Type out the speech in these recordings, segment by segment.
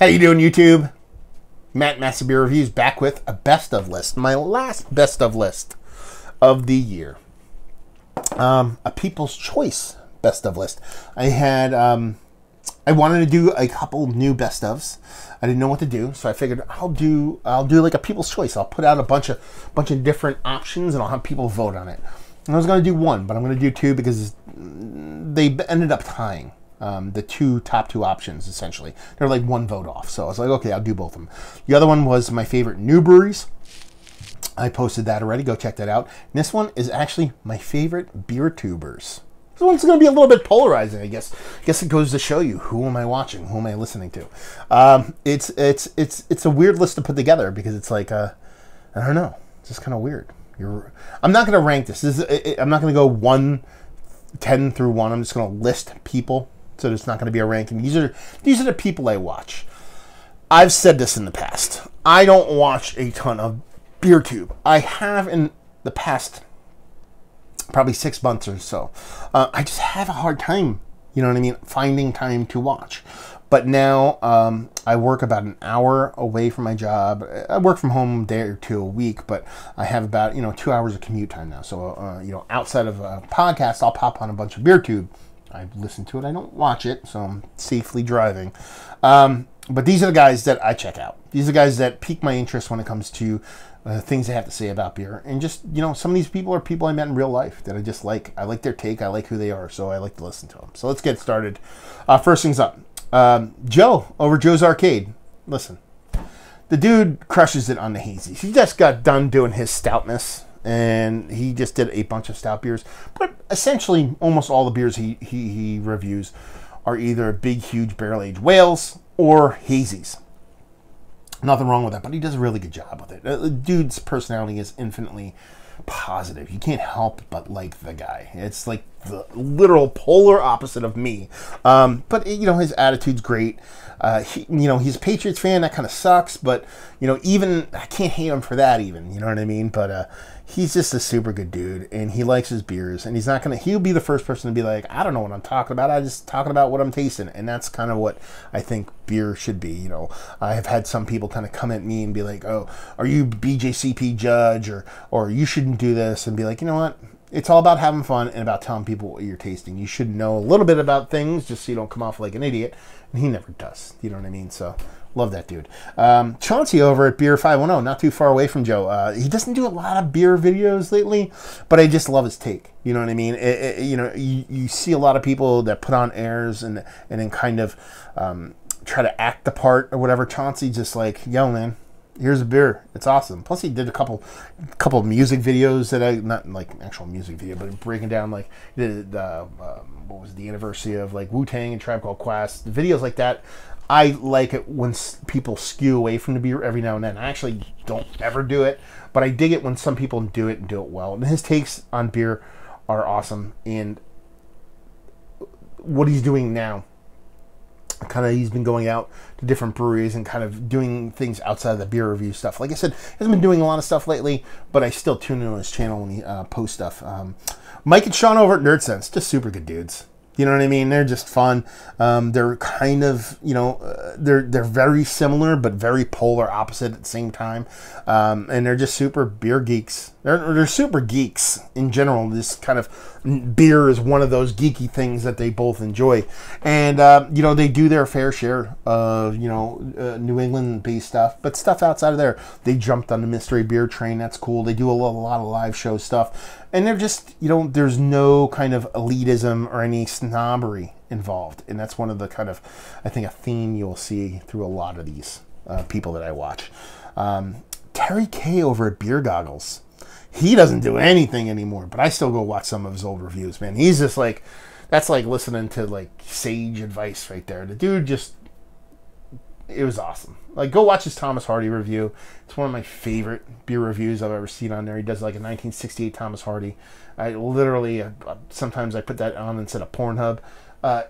How you doing, YouTube? Matt Massive Beer Reviews back with a best of list. My last best of list of the year. A People's Choice best of list. I had I wanted to do a couple new best ofs. I didn't know what to do, so I figured I'll do like a People's Choice. I'll put out a bunch of different options, and I'll have people vote on it. And I was going to do one, but I'm going to do two because they ended up tying. The top two options, essentially. They're like one vote off. So I was like, okay, I'll do both of them. The other one was my favorite new breweries. I posted that already. Go check that out. And this one is actually my favorite Beertubers. This one's going to be a little bit polarizing, I guess. I guess it goes to show you, who am I watching? Who am I listening to? It's a weird list to put together because it's like, I don't know. It's just kind of weird. I'm not going to rank this. I'm not going to go 10 through 1. I'm just going to list people. So there's not going to be a ranking. These are the people I watch. I've said this in the past. I don't watch a ton of Beertube. I have in the past probably 6 months or so. I just have a hard time, you know what I mean, finding time to watch. But now I work about an hour away from my job. I work from home a day or two a week, but I have about 2 hours of commute time now. So outside of a podcast, I'll pop on a bunch of Beertube. I listen to it. I don't watch it, so I'm safely driving. But these are the guys that I check out. These are the guys that pique my interest when it comes to things they have to say about beer. And just, some of these people are people I met in real life that I just like. I like their take. I like who they are, so I like to listen to them. So let's get started. First things up. Joe over Joe's Arcade. Listen, the dude crushes it on the hazies. He just got done doing his stoutness. And he just did a bunch of stout beers. But essentially, almost all the beers he reviews are either big, huge barrel-aged whales or hazies. Nothing wrong with that, but he does a really good job with it. The dude's personality is infinitely positive. You can't help but like the guy. It's like the literal polar opposite of me. But his attitude's great. He's a Patriots fan. That kind of sucks, but even I can't hate him for that. Even, you know what I mean? But he's just a super good dude, and he likes his beers, and he'll be the first person to be like, I don't know what I'm talking about. I'm just talking about what I'm tasting, and that's kind of what I think beer should be. I have had some people kind of come at me and be like, oh, are you BJCP judge, or you shouldn't do this, and be like, you know what? It's all about having fun and about telling people what you're tasting. You should know a little bit about things just so you don't come off like an idiot. And he never does. You know what I mean? So, love that dude. Chauncy over at Beer 510, not too far away from Joe. He doesn't do a lot of beer videos lately, but I just love his take. You know what I mean? You see a lot of people that put on airs and then kind of try to act the part or whatever. Chauncy just like, yo, man. Here's a beer. It's awesome. Plus, he did a couple of music videos that not like actual music video, but breaking down like what was the anniversary of like Wu-Tang and Tribe Called Quest. The videos like that. I like it when people skew away from the beer every now and then. I actually don't ever do it, but I dig it when some people do it and do it well. And his takes on beer are awesome. And what he's doing now, he's been going out to different breweries and kind of doing things outside of the beer review stuff. Like I said, he hasn't been doing a lot of stuff lately, but I still tune in on his channel when he posts stuff. Mike and Sean over at Nerd Sense, just super good dudes. You know what I mean? They're just fun. They're kind of, they're very similar, but very polar opposite at the same time. And they're just super beer geeks. They're super geeks in general. This kind of beer is one of those geeky things that they both enjoy. And, they do their fair share of, New England-based stuff. But stuff outside of there, they jumped on the mystery beer train. That's cool. They do a lot of live show stuff. And they're just, there's no kind of elitism or any snobbery involved. And that's one of the kind of, I think, a theme you'll see through a lot of these people that I watch. Terry K over at Beer Goggles. He doesn't do anything anymore, but I still go watch some of his old reviews, man. He's just like, that's like listening to like sage advice right there. The dude just, it was awesome. Like, go watch his Thomas Hardy review. It's one of my favorite beer reviews I've ever seen on there. He does like a 1968 Thomas Hardy. I literally, sometimes I put that on instead of Pornhub.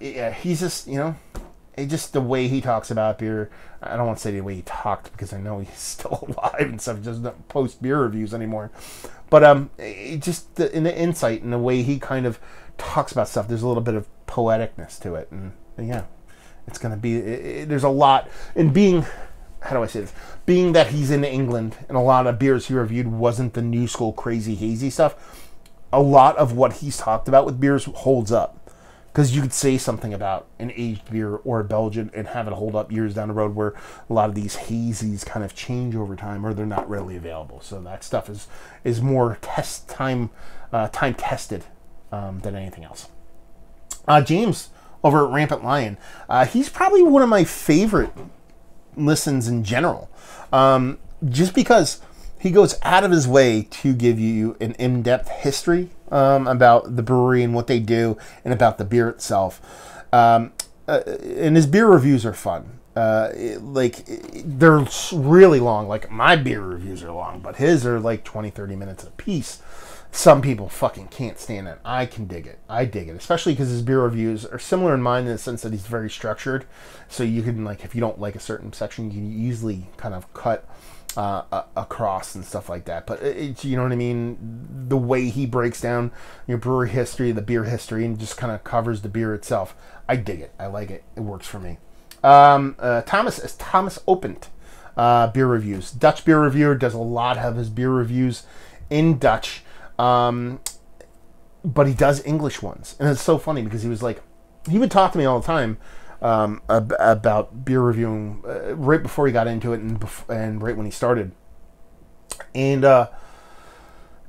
Yeah, he's just, just the way he talks about beer. I don't want to say the way he talked because I know he's still alive and stuff. He doesn't post beer reviews anymore. But just in the insight and the way he kind of talks about stuff, there's a little bit of poeticness to it. And yeah, It's going to be, there's a lot, and being, how do I say this? Being that he's in England and a lot of beers he reviewed wasn't the new school crazy hazy stuff, a lot of what he's talked about with beers holds up. Because you could say something about an aged beer or a Belgian and have it hold up years down the road, where a lot of these hazies kind of change over time or they're not readily available. So that stuff is more time tested than anything else. James over at Rampant Lion, he's probably one of my favorite listens in general, just because he goes out of his way to give you an in-depth history about the brewery and what they do, and about the beer itself. And his beer reviews are fun. They're really long. Like, my beer reviews are long, but his are like 20-30 minutes a piece. Some people fucking can't stand it. I can dig it. I dig it, especially because his beer reviews are similar in mine in the sense that he's very structured. So you can, like, if you don't like a certain section, you can easily kind of cut across and stuff like that. But you know what I mean? The way he breaks down your brewery history, the beer history, and just kind of covers the beer itself, I dig it. I like it. It works for me. Thomas Opent, beer reviews. Dutch beer reviewer, does a lot of his beer reviews in Dutch. But he does English ones. And it's so funny because he would talk to me all the time about beer reviewing right before he got into it and right when he started. And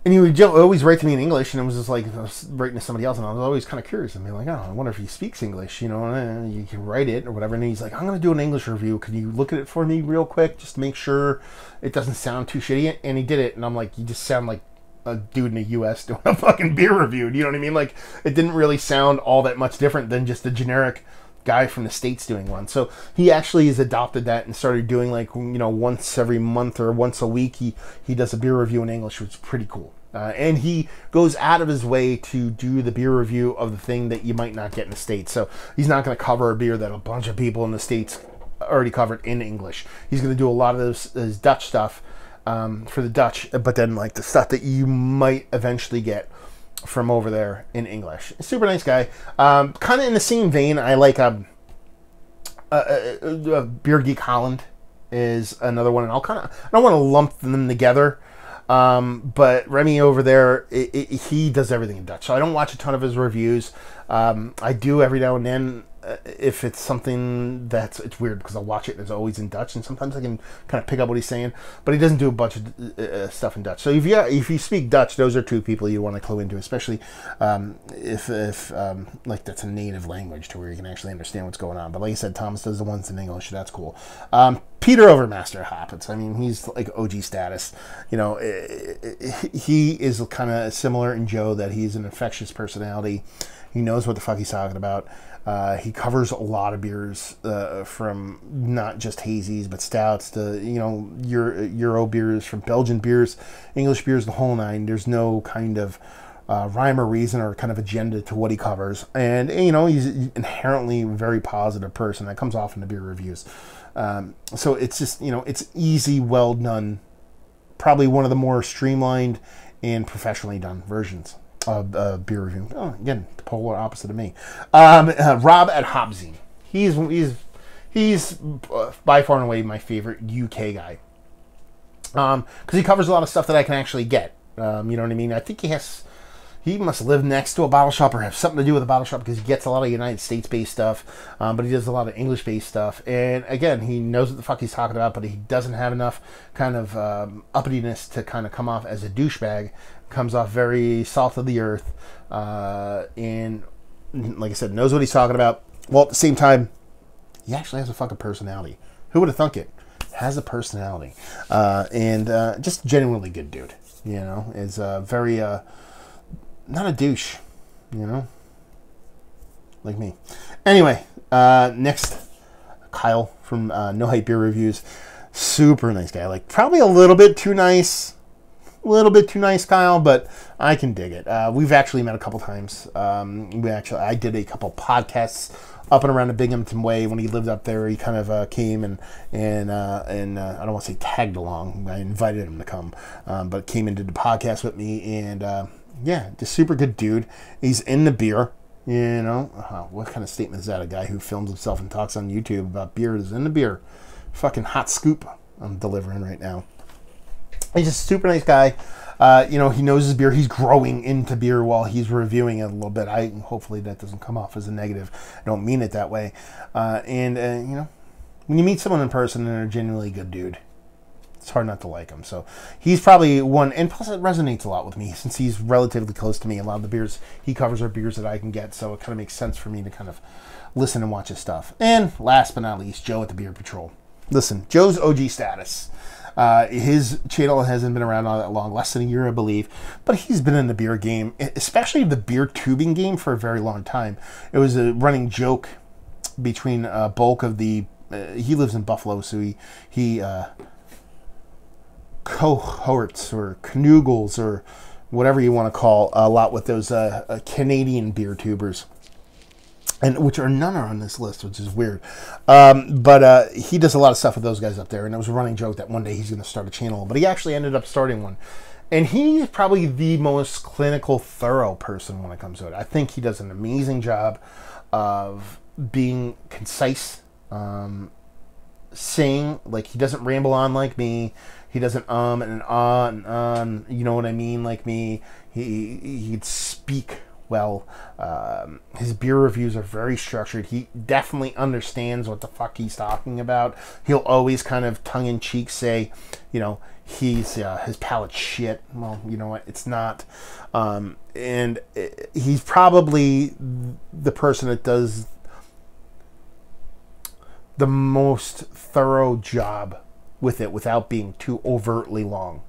he would always write to me in English, and it was just like I was writing to somebody else, and I was always kind of curious. I'd be like, oh, I wonder if he speaks English, you know, and you can write it or whatever. And he's like, I'm going to do an English review. Can you look at it for me real quick just to make sure it doesn't sound too shitty? And he did it, and I'm like, you just sound like a dude in the U.S. doing a fucking beer review. You know what I mean? Like, it didn't really sound all that much different than just a generic guy from the States doing one. So he actually has adopted that and started doing, like, you know, once every month or once a week he does a beer review in English, which is pretty cool. And he goes out of his way to do the beer review of the thing that you might not get in the States. So he's not going to cover a beer that a bunch of people in the States already covered in English. He's going to do a lot of this Dutch stuff for the Dutch, but then, like, the stuff that you might eventually get from over there in English. Super nice guy. Kind of in the same vein, I like Beer Geek Holland is another one, and I don't want to lump them together. But Remy over there, he does everything in Dutch. So I don't watch a ton of his reviews. I do every now and then. If it's something it's weird because I'll watch it and it's always in Dutch, and sometimes I can kind of pick up what he's saying, but he doesn't do a bunch of stuff in Dutch. So if you speak Dutch, those are two people you want to clue into, especially if like that's a native language to where you can actually understand what's going on. But like I said, Thomas does the ones in English, so that's cool. Peter over Master Hoppets. I mean, he's like OG status. You know, he is kind of similar in Joe that he's an infectious personality. He knows what the fuck he's talking about. He covers a lot of beers, from not just hazies, but stouts to, you know, Euro beers, from Belgian beers, English beers, the whole nine. There's no kind of rhyme or reason or kind of agenda to what he covers. And, you know, he's inherently a very positive person. That comes off in the beer reviews. So it's just, you know, it's easy, well done. Probably one of the more streamlined and professionally done versions of beer review. Oh, again, the polar opposite of me. Rob at Hobbsy. He's by far and away my favorite UK guy. Because he covers a lot of stuff that I can actually get. You know what I mean? I think he must live next to a bottle shop or have something to do with a bottle shop, because he gets a lot of United States-based stuff, but he does a lot of English-based stuff. And again, he knows what the fuck he's talking about, but he doesn't have enough kind of uppityness to kind of come off as a douchebag. Comes off very salt of the earth, and like I said, knows what he's talking about. Well, at the same time, he actually has a fucking personality. Who would have thunk it? Has a personality, and just genuinely good dude. You know, is very not a douche. You know, like me. Anyway, next, Kyle from No Hype Beer Reviews. Super nice guy. Like, probably a little bit too nice. A little bit too nice, Kyle, but I can dig it. We've actually met a couple times. I did a couple podcasts up and around the Binghamton Way when he lived up there. He kind of came and I don't want to say tagged along. I invited him to come, but came and did the podcast with me. And yeah, just super good dude. He's in the beer. You know, what kind of statement is that? A guy who films himself and talks on YouTube about beer is in the beer. Fucking hot scoop I'm delivering right now. He's just a super nice guy. You know, he knows his beer. He's growing into beer while he's reviewing it a little bit. Hopefully that doesn't come off as a negative. I don't mean it that way. You know, when you meet someone in person and they're a genuinely good dude, it's hard not to like him. So he's probably one, and plus it resonates a lot with me since he's relatively close to me. A lot of the beers he covers are beers that I can get, so it kind of makes sense for me to kind of listen and watch his stuff. And last but not least, Joe at the Beer Patrol. Listen, Joe's OG status. His channel hasn't been around all that long, less than a year, I believe, but he's been in the beer game, especially the beer tubing game, for a very long time. It was a running joke between bulk of the. He lives in Buffalo, so he cohorts or canoogles or whatever you want to call a lot with those Canadian beer tubers, and which are none are on this list, which is weird. But he does a lot of stuff with those guys up there, and it was a running joke that one day he's going to start a channel, but he actually ended up starting one. And he's probably the most clinical, thorough person when it comes to it. I think he does an amazing job of being concise, saying, like, he doesn't ramble on like me. He doesn't and on, you know what I mean, like me. He'd speak well. His beer reviews are very structured. He definitely understands what the fuck he's talking about. He'll always kind of tongue-in-cheek say, you know, his palate's shit. Well, you know what, it's not. And he's probably the person that does the most thorough job with it without being too overtly long.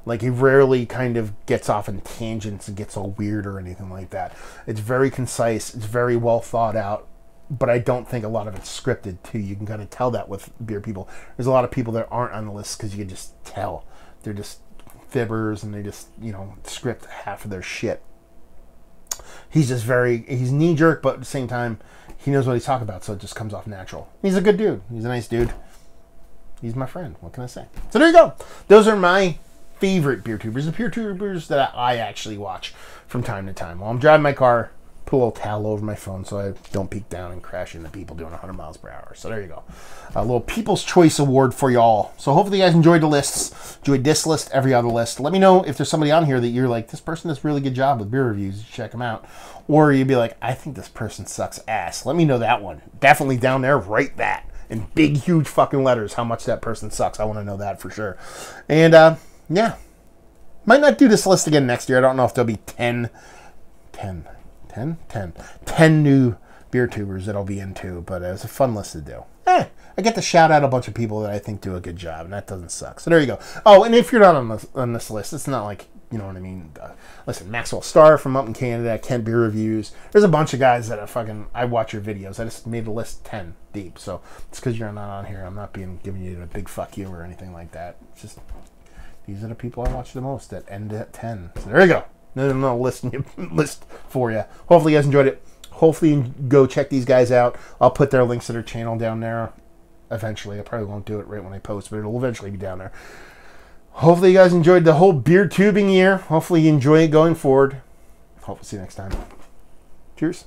Like, he rarely kind of gets off in tangents and gets all weird or anything like that. It's very concise. It's very well thought out. But I don't think a lot of it's scripted, too. You can kind of tell that with beer people. There's a lot of people that aren't on the list because you can just tell. They're just fibbers and they just, you know, script half of their shit. He's just he's knee-jerk, but at the same time, he knows what he's talking about, so it just comes off natural. He's a good dude. He's a nice dude. He's my friend. What can I say? So there you go. Those are my favorite beer tubers. The beer tubers that I actually watch from time to time. While I'm driving my car, put a little towel over my phone so I don't peek down and crash into people doing 100 miles per hour. So there you go. A little People's Choice Award for y'all. So hopefully you guys enjoyed the lists. Enjoyed this list, every other list. Let me know if there's somebody on here that you're like, this person does a really good job with beer reviews. Check them out. Or you'd be like, I think this person sucks ass. Let me know that one. Definitely down there, write that in big, huge fucking letters how much that person sucks. I want to know that for sure. And, yeah. Might not do this list again next year. I don't know if there'll be 10 new beer tubers that I'll be into, but it's a fun list to do. I get to shout out a bunch of people that I think do a good job, and that doesn't suck. So there you go. Oh, and if you're not on this list, it's not like, you know what I mean? Listen, Maxwell Starr from up in Canada, Kent Beer Reviews. There's a bunch of guys that I watch your videos. I just made a list 10 deep, so it's because you're not on here. I'm not giving you a big fuck you or anything like that. It's just, these are the people I watch the most that end at 10. So there you go. No list for you. Hopefully you guys enjoyed it. Hopefully you go check these guys out. I'll put their links to their channel down there eventually. I probably won't do it right when I post, but it'll eventually be down there. Hopefully you guys enjoyed the whole beer tubing year. Hopefully you enjoy it going forward. Hope to see you next time. Cheers.